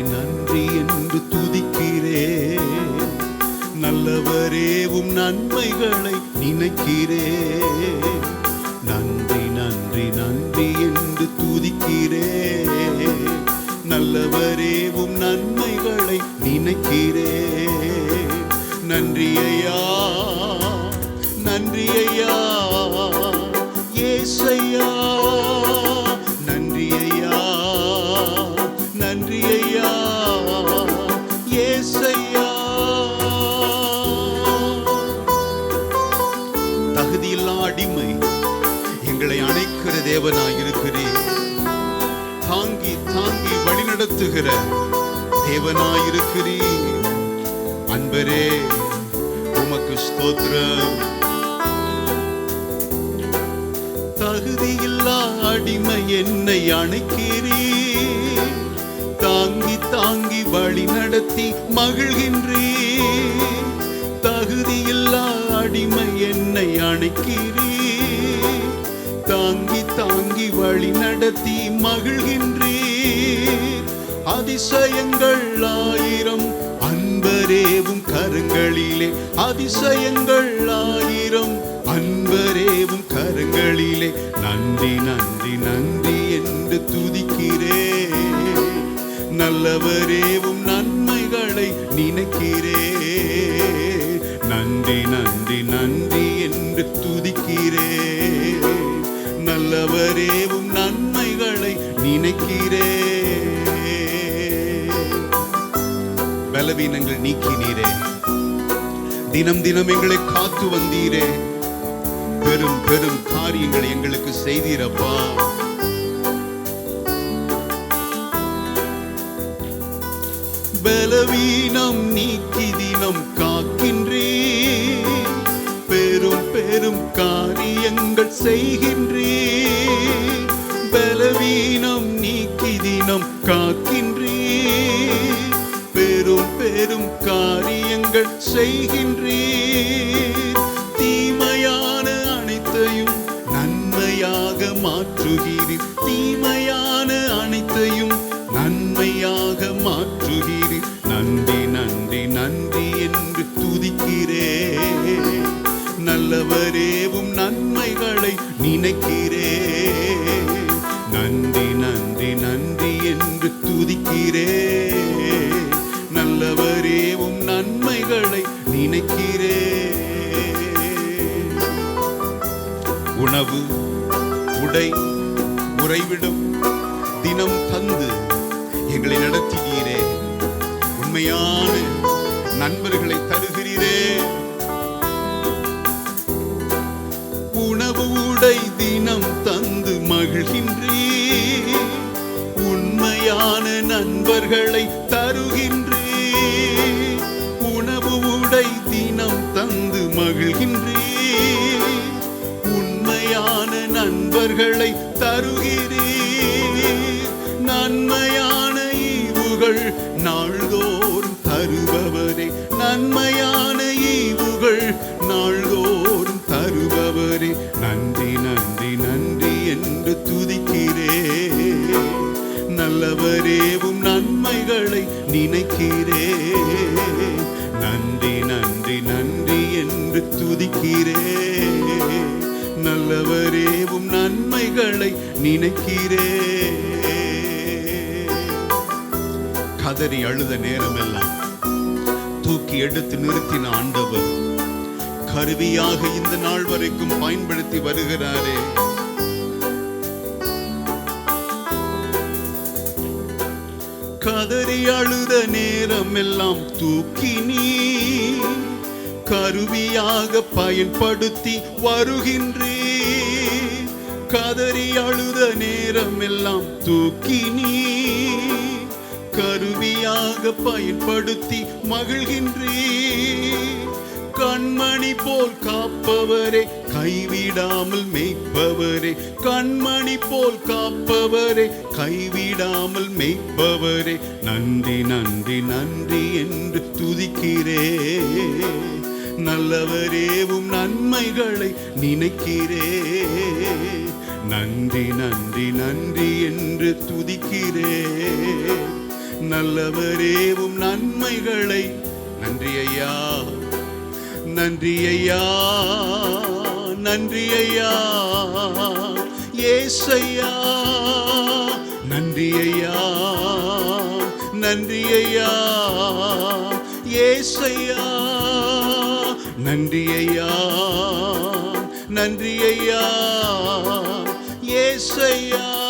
நன்றி நன்றி என்று துதிக்கிறேன். நல்லவரே உம் நன்மைகளை நினைக்கிறேன். நன்றி நன்றி நன்றி என்று துதிக்கிறேன். நல்லவரே உம் நன்மைகளை நினைக்கிறேன். நன்றி ஐயா, நன்றி ஐயா, ஏசையா, நன்றி ஐயா, நன்றி ஐயா, ஏசையா. தகுதியில்லா அடிமை எங்களை அணைக்கிற தேவனாயிருக்கிறேன். தாங்கி தாங்கி வழிநடத்துகிற தேவனாயிருக்கிறேன். அன்பரே உமக்கு ஸ்தோத்திரம். தகுதியில்லா அடிமை என்னை அணைக்கிறீர். தாங்கி தாங்கி வழி நடத்தி மகிழ்கின்றீர். தகுதியில்லா அடிமை என்னை அணைக்கிறீர். தாங்கி தாங்கி வழி நடத்தி மகிழ்கின்றீர். அதிசயங்கள் ஆயிரம் அன்பரேவும் கரங்களிலே. அதிசயங்கள் ஆயிரம் அன்பரேவும் கரங்களிலே. நன்றி நன்றி நன்றி என்று துதிக்கிறேன். நல்லவரேவும் நன்மைகளை நினைக்கிறேன். நன்றி நன்றி நன்றி என்று துதிக்கிறேன். நல்லவரேவும் நன்மைகளை நினைக்கிறேன். பலவீனங்கள் நீக்கினீரே. தினம் தினம் எங்களை காத்து வந்தீரே. பெரும் பெரும் காரியங்களை எங்களுக்கு செய்தீரப்பா. பலவீனம் நீக்கி தினம் காக்கின்றீர். பெரும் பெரும் காரியங்கள் செய்கின்றீர். பலவீனம் நீக்கி தினம் காக்கின்றீர். பெரும் பெரும் காரியங்கள் செய்கின்றீர். தீமையான அனைத்தையும் நன்மையாக மாற்றுகிறீர். தீமையான அனைத்தையும் நன்மையாக மாற்றுகிறீர். நன்றி நன்றி நன்றி என்று துதிக்கிறேன். நல்லவரேவும் நன்மைகளை நினைக்கிறேன். நன்றி நன்றி நன்றி என்று துதிக்கிறேன். நல்லவரேவும் நன்மைகளை நினைக்கிறேன். உணவு, உடை, உறைவிடம் தினம் தந்து எங்களை நடத்தினீரே. உண்மையான நண்பர்களை தருகிறீரே. உணவு, உடை தினம் தந்து மகிழ்கின்றீர். உண்மையான நண்பர்களை தருகின்றீர். உணவு, உடை தினம் தந்து மகிழ்கின்றீர். உண்மையான நண்பர்களை தருகிறீர். நன்மையான ஈவுகள் நாள்தோறும் தருபவரே. நன்மையான ஈவுகள் நாள்தோறும் தருபவரே. நன்றி நன்றி நன்றி என்று துதிக்கிறேன். நல்லவரேவும் நன்மைகளை நினைக்கிறேன். நன்றி நன்றி நன்றி என்று துதிக்கிறேன். நல்லவரேவும் நன்மைகளை நினைக்கிறேன். கதறி அழுத நேரமெல்லாம் தூக்கி எடுத்து நிறுத்தின ஆண்டவர் கருவியாக இந்த நாள் வரைக்கும் பயன்படுத்தி வருகிறாரே. கதறி அழுத நேரமெல்லாம் தூக்கி நீ கருவியாக பயன்படுத்தி வருகின்றீர். கதறி அழுத நேரமெல்லாம் தூக்கி நீ கருவியாக பயன்படுத்தி மகிழ்கின்றீர். கண்மணி போல் காப்பவரே, கைவிடாமல் மேய்ப்பவரே. கண்மணி போல் காப்பவரே, கைவிடாமல் மேய்ப்பவரே. நன்றி நன்றி நன்றி என்று துதிக்கிறேன். நல்லவரேவும் நன்மைகளை நினைக்கிறேன். நன்றி நன்றி நன்றி என்று துதிக்கிறேன். நல்லவரேவும் நன்மைகளை. நன்றி ஐயா, நன்றி ஐயா, நன்றி ஐயா, ஏசையா. நன்றி ஐயா, நன்றி ஐயா, ஏசையா. நன்றி ஐயா, நன்றி ஐயா, ஏசையா.